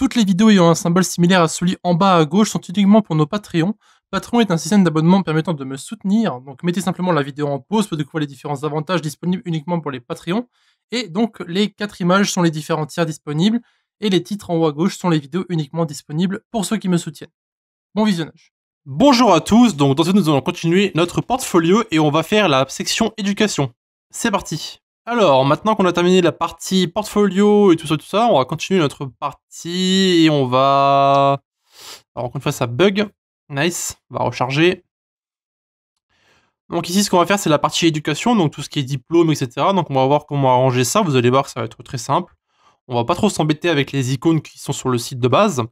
Toutes les vidéos ayant un symbole similaire à celui en bas à gauche sont uniquement pour nos Patreons. Patreon est un système d'abonnement permettant de me soutenir, donc mettez simplement la vidéo en pause pour découvrir les différents avantages disponibles uniquement pour les Patreons. Et donc les 4 images sont les différents tiers disponibles, et les titres en haut à gauche sont les vidéos uniquement disponibles pour ceux qui me soutiennent. Bon visionnage. Bonjour à tous, donc dans ce nous allons continuer notre portfolio et on va faire la section éducation. C'est parti. Alors, maintenant qu'on a terminé la partie portfolio et tout ça, on va continuer notre partie et on va... Alors encore une fois ça bug, nice, on va recharger. Donc ici ce qu'on va faire c'est la partie éducation, donc tout ce qui est diplôme, etc. Donc on va voir comment arranger ça, vous allez voir que ça va être très simple. On va pas trop s'embêter avec les icônes qui sont sur le site de base.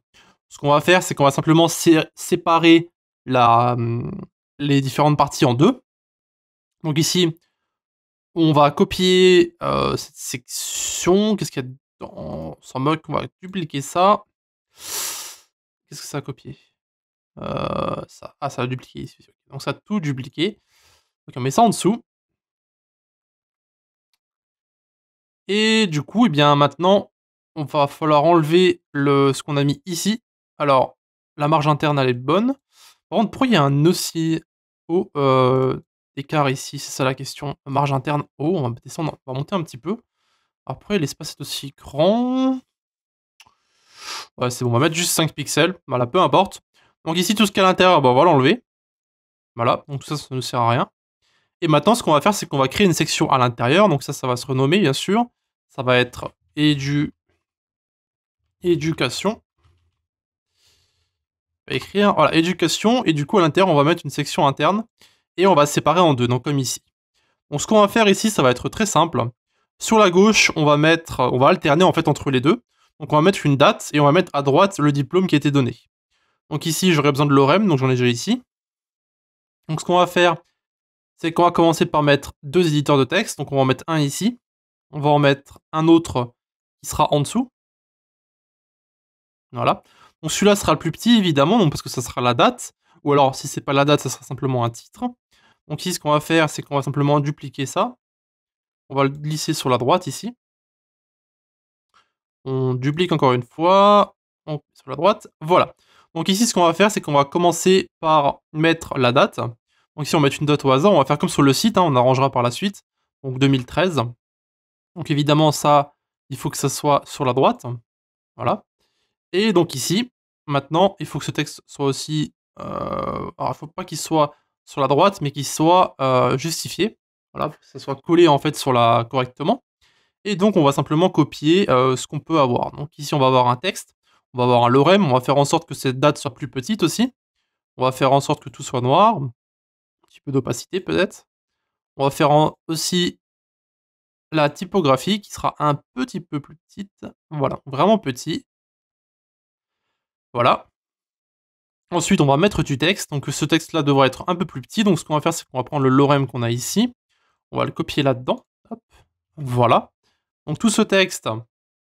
Ce qu'on va faire c'est qu'on va simplement séparer les différentes parties en deux. Donc ici, on va copier cette section. Qu'est-ce qu'il y a dedans? On s'en moque, on va dupliquer ça. Qu'est-ce que ça a copié ça. Ah, ça a dupliqué ici. Donc ça a tout dupliqué. Donc on met ça en dessous. Et du coup, eh bien maintenant, on va falloir enlever ce qu'on a mis ici. Alors, la marge interne, elle est bonne. Par contre, pourquoi il y a un aussi haut écart ici? C'est ça la question. Marge interne haut, on va descendre, on va monter un petit peu. Après, l'espace est aussi grand. Ouais, c'est bon, on va mettre juste 5 pixels. Voilà, peu importe. Donc ici, tout ce qu'il y a à l'intérieur, bah, on va l'enlever. Voilà, donc tout ça, ça ne sert à rien. Et maintenant, ce qu'on va faire, c'est qu'on va créer une section à l'intérieur. Donc ça va se renommer, bien sûr. Ça va être éducation. On va écrire, voilà, éducation. Et du coup, à l'intérieur, on va mettre une section interne. Et on va séparer en deux, donc comme ici. Donc ce qu'on va faire ici, ça va être très simple. Sur la gauche, on va alterner en fait entre les deux. Donc on va mettre une date et on va mettre à droite le diplôme qui a été donné. Donc ici, j'aurais besoin de l'OREM, donc j'en ai déjà ici. Donc ce qu'on va faire, c'est qu'on va commencer par mettre deux éditeurs de texte. Donc on va en mettre un ici. On va en mettre un autre qui sera en dessous. Voilà. Donc celui-là sera le plus petit, évidemment, donc parce que ça sera la date. Ou alors, si c'est pas la date, ça sera simplement un titre. Donc ici, ce qu'on va faire, c'est qu'on va simplement dupliquer ça. On va le glisser sur la droite ici. On duplique encore une fois. On sur la droite. Voilà. Donc ici, ce qu'on va faire, c'est qu'on va commencer par mettre la date. Donc ici, on va mettre une date au hasard. On va faire comme sur le site, hein, on arrangera par la suite. Donc 2013. Donc évidemment, ça, il faut que ça soit sur la droite. Voilà. Et donc ici, maintenant, il faut que ce texte soit aussi... alors, il ne faut pas qu'il soit sur la droite, mais qu'il soit justifié. Voilà, que ça soit collé en fait correctement. Et donc, on va simplement copier ce qu'on peut avoir. Donc ici, on va avoir un texte, on va avoir un lorem, on va faire en sorte que cette date soit plus petite aussi. On va faire en sorte que tout soit noir. Un petit peu d'opacité peut-être. On va faire aussi la typographie qui sera un petit peu plus petite. Voilà, vraiment petit. Voilà. Ensuite, on va mettre du texte. Donc ce texte-là devrait être un peu plus petit. Donc ce qu'on va faire, c'est qu'on va prendre le lorem qu'on a ici. On va le copier là-dedans. Hop. Voilà. Donc tout ce texte,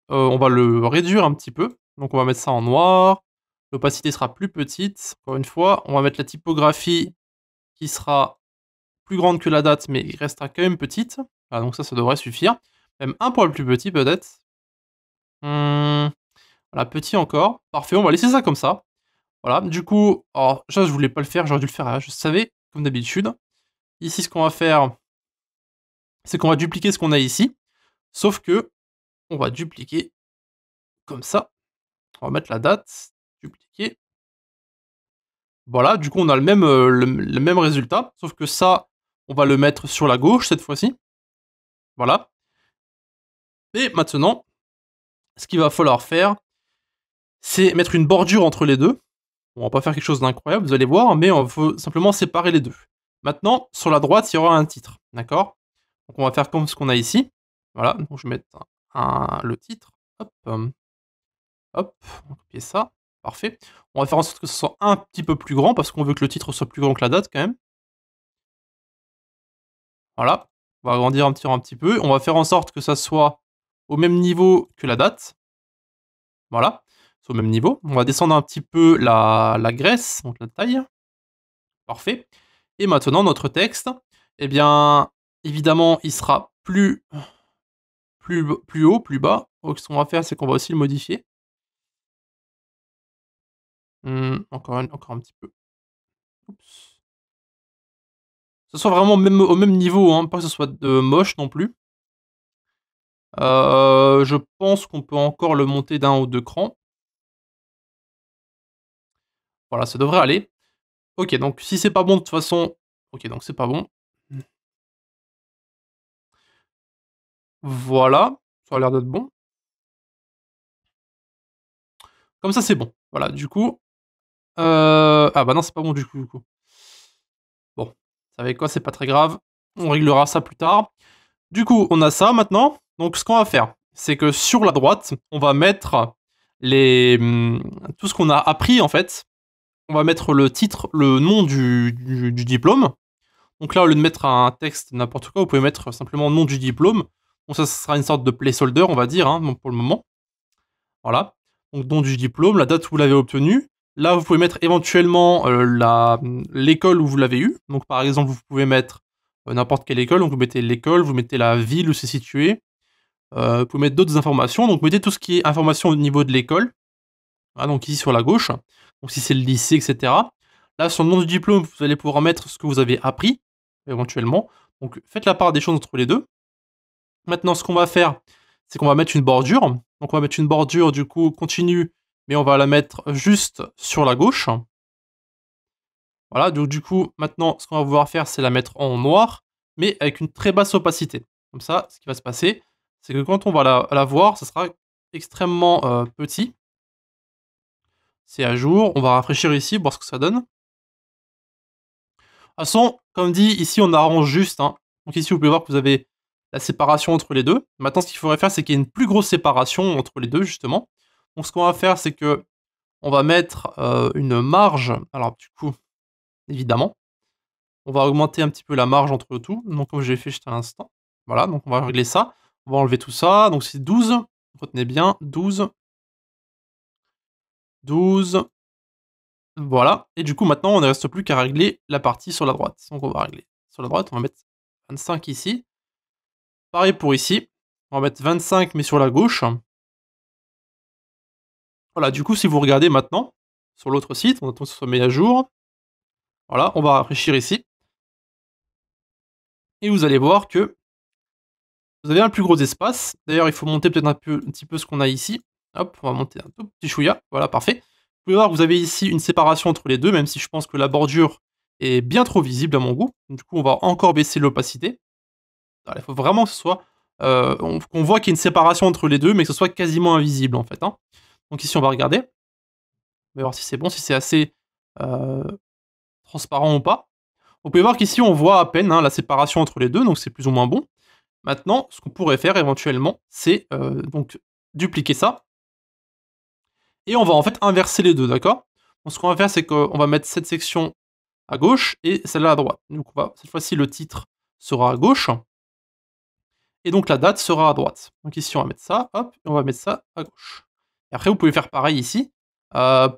on va le réduire un petit peu. Donc on va mettre ça en noir. L'opacité sera plus petite. Encore une fois, on va mettre la typographie qui sera plus grande que la date, mais il restera quand même petite. Voilà, donc ça devrait suffire. Même un poil plus petit peut-être. Voilà, petit encore. Parfait, on va laisser ça comme ça. Voilà, du coup, alors ça je voulais pas le faire, j'aurais dû le faire, hein, je savais, comme d'habitude. Ici, ce qu'on va faire, c'est qu'on va dupliquer ce qu'on a ici. Sauf que, on va dupliquer comme ça. On va mettre la date, dupliquer. Voilà, du coup, on a le même résultat. Sauf que ça, on va le mettre sur la gauche cette fois-ci. Voilà. Et maintenant, ce qu'il va falloir faire, c'est mettre une bordure entre les deux. On va pas faire quelque chose d'incroyable, vous allez voir, mais on faut simplement séparer les deux. Maintenant, sur la droite, il y aura un titre, d'accord? Donc on va faire comme ce qu'on a ici. Voilà, donc je vais mettre le titre. Hop, hop, on va copier ça. Parfait. On va faire en sorte que ce soit un petit peu plus grand, parce qu'on veut que le titre soit plus grand que la date, quand même. Voilà. On va agrandir un petit peu. On va faire en sorte que ça soit au même niveau que la date. Voilà. C'est au même niveau. On va descendre un petit peu la graisse, donc la taille. Parfait. Et maintenant, notre texte, eh bien, évidemment, il sera plus haut, plus bas. Donc, ce qu'on va faire, c'est qu'on va aussi le modifier. Encore un petit peu. Oups. Que ce soit vraiment même au même niveau, hein, pas que ce soit moche non plus. Je pense qu'on peut encore le monter d'1 ou 2 crans. Voilà, ça devrait aller. OK, donc si c'est pas bon de toute façon OK, donc c'est pas bon. Voilà, ça a l'air d'être bon. Comme ça, c'est bon. Voilà, du coup, ah bah non, c'est pas bon du coup. Bon, vous savez quoi? C'est pas très grave. On réglera ça plus tard. Du coup, on a ça maintenant. Donc ce qu'on va faire, c'est que sur la droite, on va mettre tout ce qu'on a appris en fait. On va mettre le titre, le nom du diplôme. Donc là, au lieu de mettre un texte n'importe quoi, vous pouvez mettre simplement nom du diplôme. Donc ça, ce sera une sorte de placeholder, on va dire, hein, donc pour le moment. Voilà. Donc nom du diplôme, la date où vous l'avez obtenu. Là, vous pouvez mettre éventuellement l'école où vous l'avez eu. Donc par exemple, vous pouvez mettre n'importe quelle école. Donc vous mettez l'école, vous mettez la ville où c'est situé. Vous pouvez mettre d'autres informations. Donc mettez tout ce qui est information au niveau de l'école. Voilà, donc ici sur la gauche. Donc si c'est le lycée, etc. Là, sur le nom du diplôme, vous allez pouvoir mettre ce que vous avez appris, éventuellement. Donc faites la part des choses entre les deux. Maintenant, ce qu'on va faire, c'est qu'on va mettre une bordure. Donc on va mettre une bordure du coup continue, mais on va la mettre juste sur la gauche. Voilà, donc du coup, maintenant, ce qu'on va vouloir faire, c'est la mettre en noir, mais avec une très basse opacité. Comme ça, ce qui va se passer, c'est que quand on va la voir, ça sera extrêmement petit. C'est à jour. On va rafraîchir ici, voir ce que ça donne. De toute façon, comme dit, ici, on arrange juste, hein. Donc ici, vous pouvez voir que vous avez la séparation entre les deux. Maintenant, ce qu'il faudrait faire, c'est qu'il y ait une plus grosse séparation entre les deux, justement. Donc ce qu'on va faire, c'est que on va mettre une marge. Alors du coup, évidemment, on va augmenter un petit peu la marge entre tout. Donc comme j'ai fait juste à l'instant. Voilà, donc on va régler ça. On va enlever tout ça. Donc c'est 12. Retenez bien, 12. 12. Voilà. Et du coup, maintenant, on ne reste plus qu'à régler la partie sur la droite. Donc on va régler sur la droite. On va mettre 25 ici. Pareil pour ici. On va mettre 25 mais sur la gauche. Voilà, du coup, si vous regardez maintenant, sur l'autre site, on attend que ce soit mis à jour. Voilà, on va rafraîchir ici. Et vous allez voir que vous avez un plus gros espace. D'ailleurs, il faut monter peut-être un petit peu ce qu'on a ici. Hop, on va monter un tout petit chouïa. Voilà, parfait. Vous pouvez voir que vous avez ici une séparation entre les deux, même si je pense que la bordure est bien trop visible à mon goût. Du coup, on va encore baisser l'opacité. Il faut vraiment que ce soit... qu'on voit qu'il y a une séparation entre les deux, mais que ce soit quasiment invisible, en fait, hein. Donc ici, on va regarder. On va voir si c'est bon, si c'est assez transparent ou pas. Vous pouvez voir qu'ici, on voit à peine, hein, la séparation entre les deux, donc c'est plus ou moins bon. Maintenant, ce qu'on pourrait faire éventuellement, c'est donc dupliquer ça. Et on va en fait inverser les deux, d'accord? Donc ce qu'on va faire, c'est qu'on va mettre cette section à gauche et celle-là à droite. Donc cette fois-ci, le titre sera à gauche. Et donc la date sera à droite. Donc ici, on va mettre ça, hop, et on va mettre ça à gauche. Et après, vous pouvez faire pareil ici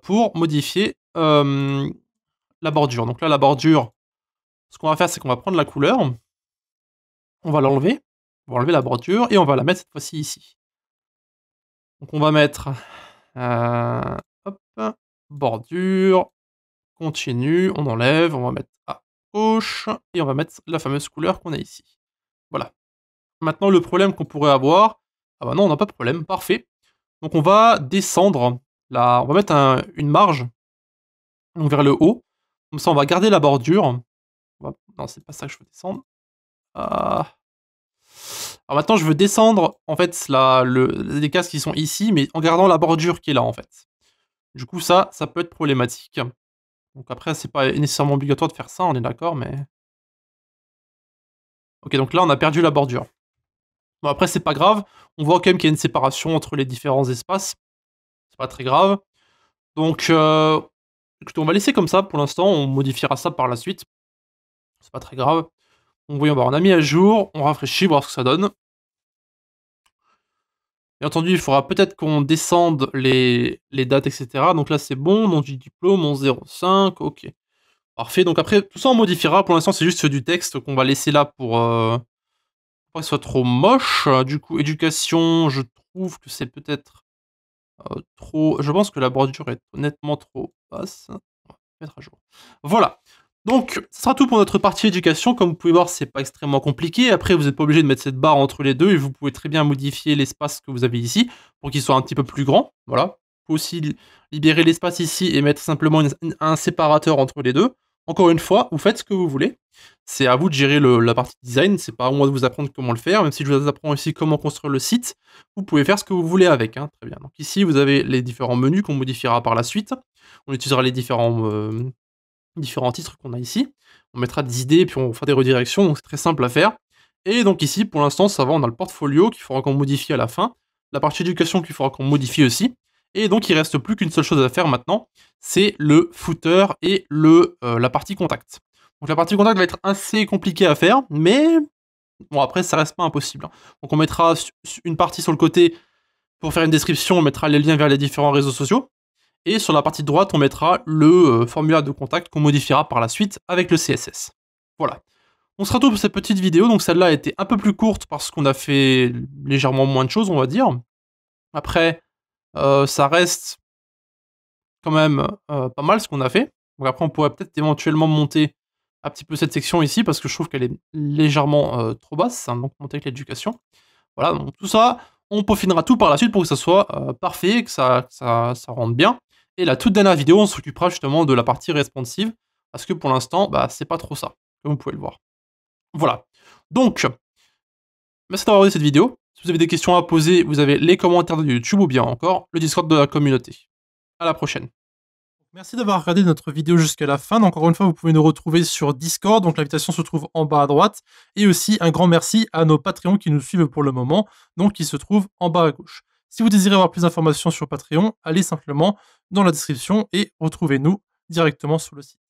pour modifier la bordure. Donc là, la bordure, ce qu'on va faire, c'est qu'on va prendre la couleur, on va l'enlever, on va enlever la bordure et on va la mettre cette fois-ci ici. Donc on va mettre hop, bordure, continue, on enlève, on va mettre à gauche et on va mettre la fameuse couleur qu'on a ici. Voilà. Maintenant, le problème qu'on pourrait avoir, ah bah non, on n'a pas de problème, parfait. Donc on va descendre, on va mettre une marge donc vers le haut. Comme ça, on va garder la bordure. Non, c'est pas ça que je veux descendre. Ah. Alors maintenant, je veux descendre, en fait, les cases qui sont ici, mais en gardant la bordure qui est là, en fait. Du coup, ça peut être problématique. Donc après, c'est pas nécessairement obligatoire de faire ça, on est d'accord, mais... Ok, donc là, on a perdu la bordure. Bon, après, c'est pas grave. On voit quand même qu'il y a une séparation entre les différents espaces. C'est pas très grave. Donc, écoutez, on va laisser comme ça pour l'instant. On modifiera ça par la suite. C'est pas très grave. Donc, voyons voir. On a mis à jour. On rafraîchit, voir ce que ça donne. Bien entendu, il faudra peut-être qu'on descende les dates, etc. Donc là, c'est bon. Nom du diplôme, 11.05. Ok. Parfait. Donc après, tout ça, on modifiera. Pour l'instant, c'est juste du texte qu'on va laisser là pour pas que ce soit trop moche. Du coup, éducation, je trouve que c'est peut-être trop... Je pense que la bordure est honnêtement trop passe. On va mettre à jour. Voilà. Donc, ce sera tout pour notre partie éducation. Comme vous pouvez voir, c'est pas extrêmement compliqué. Après, vous n'êtes pas obligé de mettre cette barre entre les deux et vous pouvez très bien modifier l'espace que vous avez ici pour qu'il soit un petit peu plus grand. Voilà. Vous pouvez aussi libérer l'espace ici et mettre simplement un séparateur entre les deux. Encore une fois, vous faites ce que vous voulez. C'est à vous de gérer la partie design. C'est pas à moi de vous apprendre comment le faire. Même si je vous apprends aussi comment construire le site, vous pouvez faire ce que vous voulez avec. Hein. Très bien. Donc ici, vous avez les différents menus qu'on modifiera par la suite. On utilisera les différents titres qu'on a ici. On mettra des idées, puis on fera des redirections, donc c'est très simple à faire. Et donc ici, pour l'instant, ça va, on a le portfolio qu'il faudra qu'on modifie à la fin, la partie éducation qu'il faudra qu'on modifie aussi, et donc il reste plus qu'une seule chose à faire maintenant, c'est le footer et la partie contact. Donc la partie contact va être assez compliquée à faire, mais bon après ça reste pas impossible. Donc on mettra une partie sur le côté pour faire une description, on mettra les liens vers les différents réseaux sociaux, et sur la partie droite, on mettra le formulaire de contact qu'on modifiera par la suite avec le CSS. Voilà. On sera tout pour cette petite vidéo, donc celle-là a été un peu plus courte parce qu'on a fait légèrement moins de choses, on va dire. Après, ça reste quand même pas mal ce qu'on a fait. Donc après, on pourrait peut-être éventuellement monter un petit peu cette section ici parce que je trouve qu'elle est légèrement trop basse, hein, donc monter avec l'éducation. Voilà, donc tout ça, on peaufinera tout par la suite pour que ça soit parfait, que ça rentre bien. Et la toute dernière vidéo, on s'occupera justement de la partie responsive, parce que pour l'instant, bah, c'est pas trop ça, comme vous pouvez le voir. Voilà. Donc, merci d'avoir regardé cette vidéo. Si vous avez des questions à poser, vous avez les commentaires de YouTube ou bien encore le Discord de la communauté. À la prochaine. Merci d'avoir regardé notre vidéo jusqu'à la fin. Encore une fois, vous pouvez nous retrouver sur Discord, donc l'invitation se trouve en bas à droite. Et aussi un grand merci à nos Patreons qui nous suivent pour le moment, donc qui se trouvent en bas à gauche. Si vous désirez avoir plus d'informations sur Patreon, allez simplement dans la description et retrouvez-nous directement sur le site.